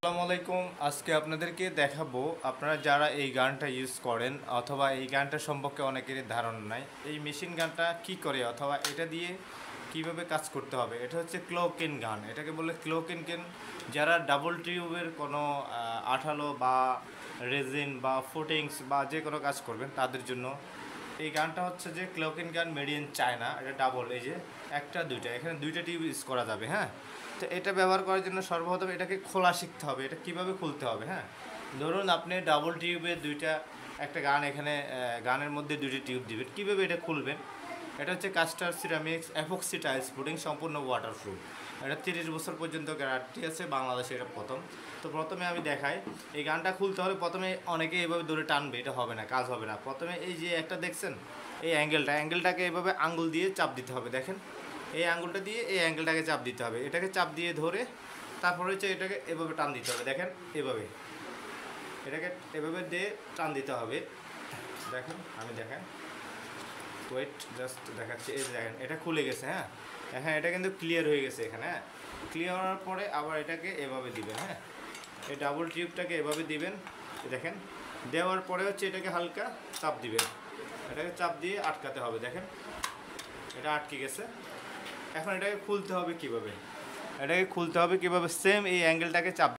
আসসালামু আলাইকুম। আজকে আপনাদেরকে দেখাবো, আপনারা যারা এই গানটা ইউজ করেন অথবা এই গানটা সম্পর্কে অনেকেরই ধারণা নাই। এই মেশিন গানটা কি করে অথবা এটা দিয়ে কিভাবে কাজ করতে হবে। এটা হচ্ছে ক্লোকেন গান, এটাকে বলে ক্লোকেন গান। যারা ডাবল টিউবের কোনো আঠালো বা রেজিন বা ফুটিংস বা যে কোনো কাজ করবেন তাদের জন্য এই গানটা হচ্ছে যে ক্লোকেন গান, মেড ইন চায়না। এটা ডাবল, এই যে একটা দুইটা, এখানে দুইটা টিউব ইউজ করা যাবে। হ্যাঁ, তো এটা ব্যবহার করার জন্য সর্বপ্রথম এটাকে খোলা শিখতে হবে, এটা কিভাবে খুলতে হবে। হ্যাঁ, ধরুন আপনি ডাবল টিউবে দুইটা, একটা গান এখানে গানের মধ্যে দুইটা টিউব দিবেন, কীভাবে এটা খুলবেন। এটা হচ্ছে custard ceramics epoxy tiles pudding, সম্পূর্ণ ওয়াটারপ্রুফ। এটা 30 বছর পর্যন্ত গ্যারান্টি আছে, বাংলাদেশে এটা প্রথম। তো প্রথমে আমি দেখাই, এই গানটা খুলতে হলে প্রথমে অনেকে এইভাবে ধরে টানবে, এটা হবে না, কাজ হবে না। প্রথমে এই যে একটা দেখছেন এই অ্যাঙ্গেলটাকে এইভাবে আঙ্গুল দিয়ে চাপ দিতে হবে। দেখেন, এই আঙ্গুলটা দিয়ে এই অ্যাঙ্গেলটাকে চাপ দিতে হবে, এটাকে চাপ দিয়ে ধরে তারপরে হচ্ছে এটাকে এভাবে টান দিতে হবে। দেখেন এভাবে, এটাকে এভাবে দিয়ে টান দিতে হবে। দেখেন, আমি দেখেন, ওয়েট জাস্ট দেখাচ্ছি। এই যে দেখেন, এটা খুলে গেছে। হ্যাঁ, এখন এটা কিন্তু ক্লিয়ার হয়ে গেছে এখানে। হ্যাঁ, ক্লিয়ার হওয়ার পরে আবার এটাকে এভাবে দিবেন। হ্যাঁ, এই ডাবল টিউবটাকে এভাবে দিবেন। দেখেন, দেওয়ার পরে হচ্ছে এটাকে হালকা চাপ দিবেন, এটাকে চাপ দিয়ে আটকাতে হবে। দেখেন, এটা আটকে গেছে। এখন এটাকে খুলতে হবে কিভাবে, সেম এই অ্যাঙ্গেলটাকে চাপ